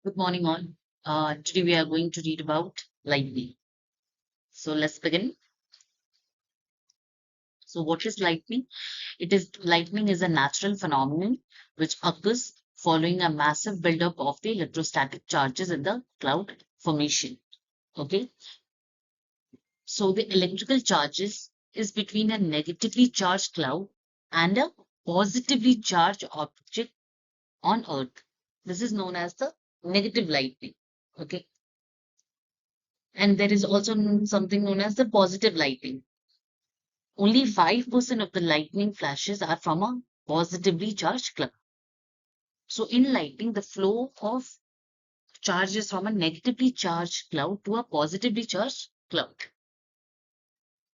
Good morning, all. Today we are going to read about lightning. So let's begin. So, what is lightning? Lightning is a natural phenomenon which occurs following a massive buildup of the electrostatic charges in the cloud formation. Okay, so the electrical charges is between a negatively charged cloud and a positively charged object on Earth. This is known as the negative lightning. Okay, and there is also something known as the positive lightning. Only 5% of the lightning flashes are from a positively charged cloud. So, in lightning, the flow of charges from a negatively charged cloud to a positively charged cloud.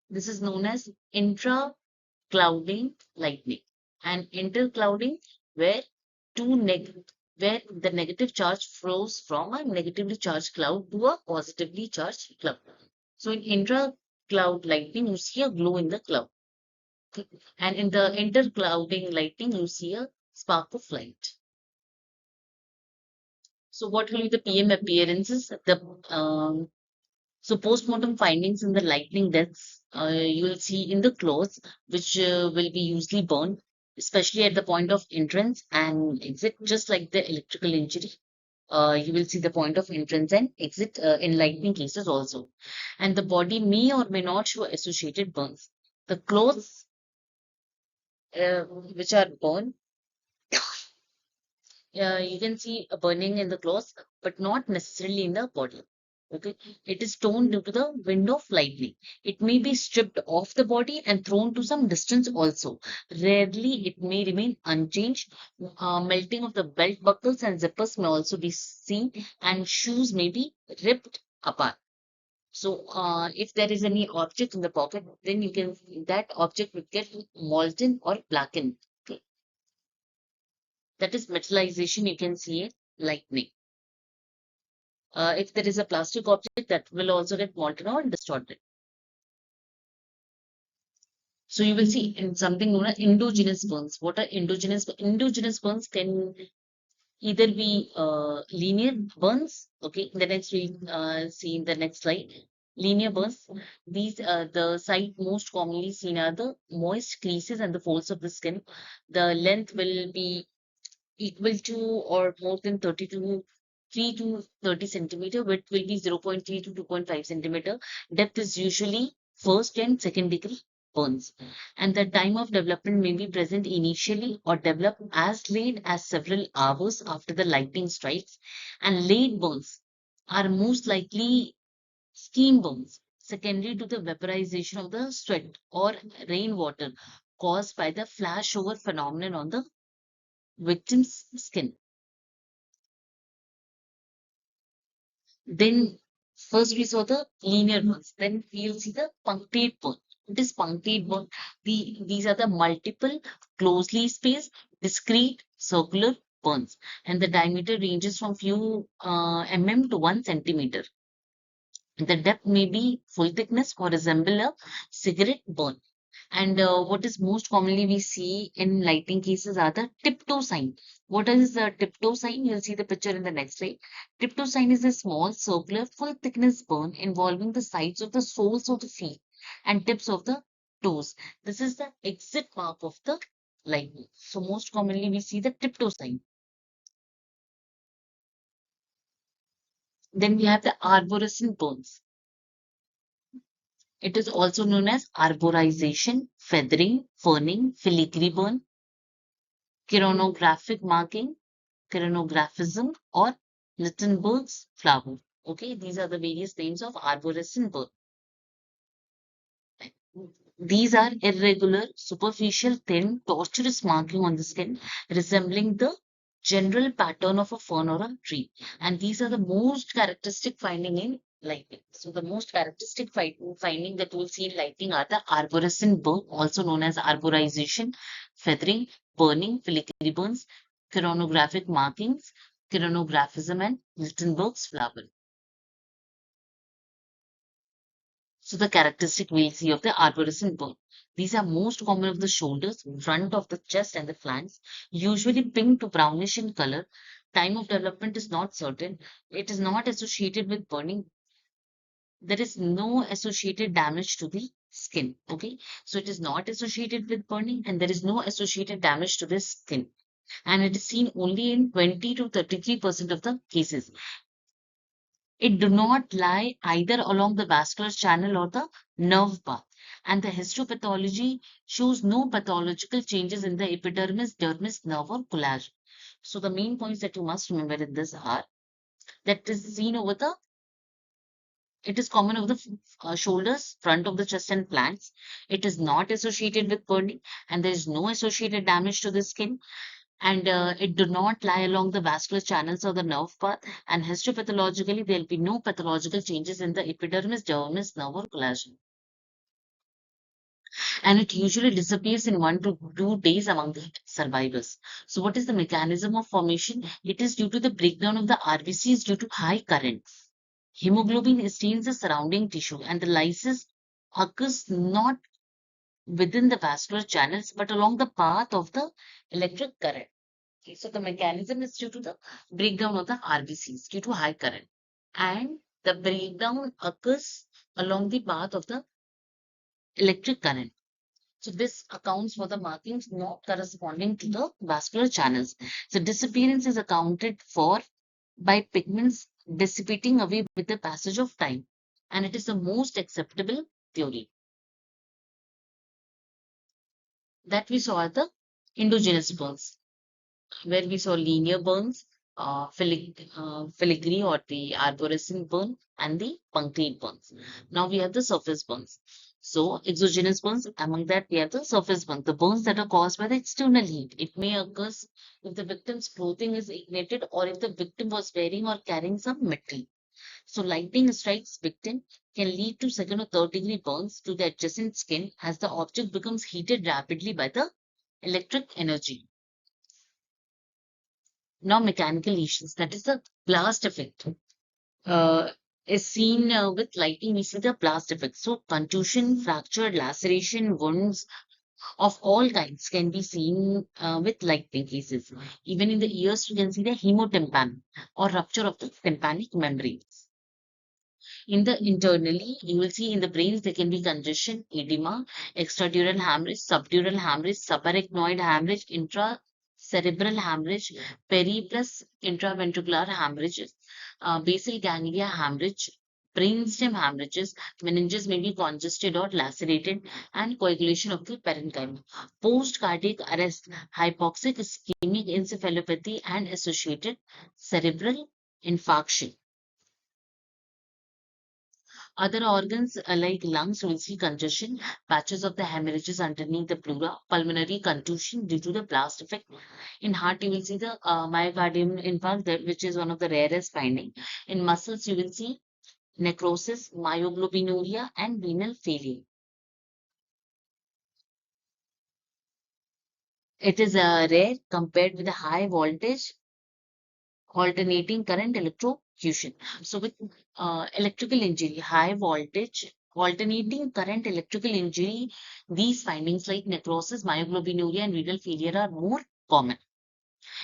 This is known as intra-clouding lightning and interclouding, where where the negative charge flows from a negatively charged cloud to a positively charged cloud. So, in intra-cloud lightning, you see a glow in the cloud. And in the interclouding lightning, you see a spark of light. So, what will be the PM appearances? So postmortem findings in the lightning deaths, you will see in the clothes, which will be usually burned, especially at the point of entrance and exit, just like the electrical injury. You will see the point of entrance and exit in lightning cases also. And the body may or may not show associated burns. The clothes which are burned, you can see a burning in the clothes, but not necessarily in the body. Okay, it is torn due to the wind of lightning. It may be stripped off the body and thrown to some distance also. Rarely, it may remain unchanged. Melting of the belt buckles and zippers may also be seen, and shoes may be ripped apart. So, if there is any object in the pocket, then you can that object will get molten or blackened. Okay. That is metallization. You can see it lightning. If there is a plastic object, that will also get molten or distorted. So you will see in something known as endogenous burns. What are endogenous? Endogenous burns can either be linear burns. Okay, the next we see in the next slide. Linear burns. These the site most commonly seen are the moist creases and the folds of the skin. The length will be equal to or more than 3 to 30 centimeter. Width will be 0.3 to 2.5 centimeter. Depth is usually first and second degree burns. And the time of development may be present initially or develop as late as several hours after the lightning strikes. And late burns are most likely steam burns, secondary to the vaporization of the sweat or rainwater caused by the flashover phenomenon on the victim's skin. Then first we saw the linear ones, then we'll see the punctate bone. It is punctate bone. These are the multiple, closely spaced, discrete, circular burns, and the diameter ranges from few to 1 centimeter. The depth may be full thickness or resemble a cigarette burn. And what is most commonly we see in lighting cases are the tiptoe sign. What is the tiptoe sign? You'll see the picture in the next slide. Tiptoe sign is a small circular full thickness burn involving the sides of the soles of the feet and tips of the toes. This is the exit mark of the lightning. So most commonly we see the tiptoe sign. Then we have the arborescent burns. It is also known as arborization, feathering, ferning, filigree burn, chironographic marking, chironographism, or Lichtenberg's flower. Okay, these are the various names of arborescent burn. These are irregular, superficial, thin, tortuous marking on the skin, resembling the general pattern of a fern or a tree. And these are the most characteristic finding in lighting. So the most characteristic finding that we'll see in lighting are the arborescent burn, also known as arborization, feathering, burning, filigree burns, chironographic markings, chironographism, and Lichtenberg's flower. So the characteristic we'll see of the arborescent burn. These are most common of the shoulders, front of the chest and the flanks, usually pink to brownish in color. time of development is not certain. It is not associated with burning. There is no associated damage to the skin. Okay, so it is not associated with burning, and there is no associated damage to the skin. And it is seen only in 20 to 33% of the cases. It do not lie either along the vascular channel or the nerve path. And the histopathology shows no pathological changes in the epidermis, dermis, nerve, or collagen. So the main points that you must remember in this are that is seen over the it is common over the shoulders, front of the chest, and flanks. It is not associated with burning, and there is no associated damage to the skin. And it do not lie along the vascular channels or the nerve path. And histopathologically, there will be no pathological changes in the epidermis, dermis, nerve, or collagen. And it usually disappears in 1 to 2 days among the survivors. So, what is the mechanism of formation? It is due to the breakdown of the RBCs due to high currents. Hemoglobin stains the surrounding tissue, and the lysis occurs not within the vascular channels but along the path of the electric current. Okay, so the mechanism is due to the breakdown of the RBCs due to high current, and the breakdown occurs along the path of the electric current. So this accounts for the markings not corresponding to the vascular channels. So disappearance is accounted for by pigments dissipating away with the passage of time, and it is the most acceptable theory that we saw at the endogenous burns, where we saw linear burns, filigree or the arborescent burn, and the punctate burns. Now we have the surface burns. So exogenous burns, among that we have the surface burns, the burns that are caused by the external heat. It may occur if the victim's clothing is ignited or if the victim was wearing or carrying some metal. So lightning strikes victim can lead to second or third degree burns to the adjacent skin as the object becomes heated rapidly by the electric energy. Now mechanical lesions, that is the blast effect, uh, is seen with lightning. We see the blast effect. So contusion, fracture, laceration, wounds of all kinds can be seen with lightning cases. Even in the ears, you can see the hemotympan or rupture of the tympanic membranes. In the internally, you will see in the brains there can be congestion, edema, extradural hemorrhage, subdural hemorrhage, subarachnoid hemorrhage, intracerebral hemorrhage, peri plus intraventricular hemorrhages, basal ganglia hemorrhage, brainstem hemorrhages, meninges may be congested or lacerated, and coagulation of the parenchyma. Post-cardiac arrest, hypoxic ischemic encephalopathy, and associated cerebral infarction. Other organs like lungs will see congestion, patches of the hemorrhages underneath the pleura, pulmonary contusion due to the blast effect. In heart, you will see the myocardium infarct, which is one of the rarest finding. In muscles, you will see necrosis, myoglobinuria, and renal failure. It is rare compared with the high voltage alternating current electrocution. So with electrical injury, high voltage alternating current electrical injury, these findings like necrosis, myoglobinuria, and renal failure are more common.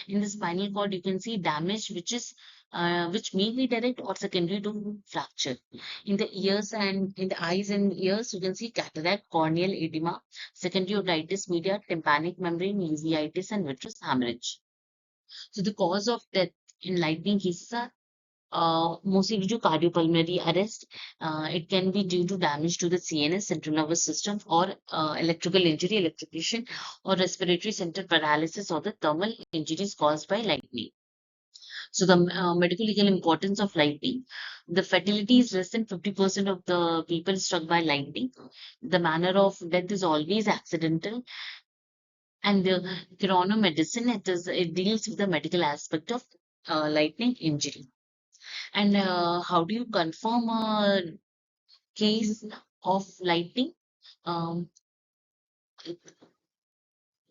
In the spinal cord, you can see damage which may be direct or secondary to fracture. In the ears and in the eyes and ears, you can see cataract, corneal edema, secondary otitis media, tympanic membrane, uveitis, and vitreous hemorrhage. So the cause of death in lightning cases are mostly due to cardiopulmonary arrest. It can be due to damage to the CNS, central nervous system, or electrical injury, electrocution, or respiratory center paralysis, or the thermal injuries caused by lightning. So the medical legal importance of lightning. The fatality is less than 50% of the people struck by lightning. The manner of death is always accidental. And the chronomedicine, it deals with the medical aspect of lightning injury. And how do you confirm a case of lightning? Um,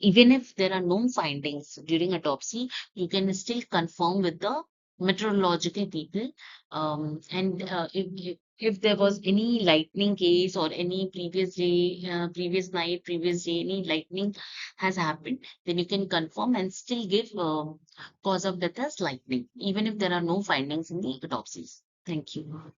Even if there are no findings during autopsy, you can still confirm with the meteorological people. And if there was any lightning case or any previous day, previous night, previous day, any lightning has happened, then you can confirm and still give cause of death as lightning, even if there are no findings in the autopsies. Thank you.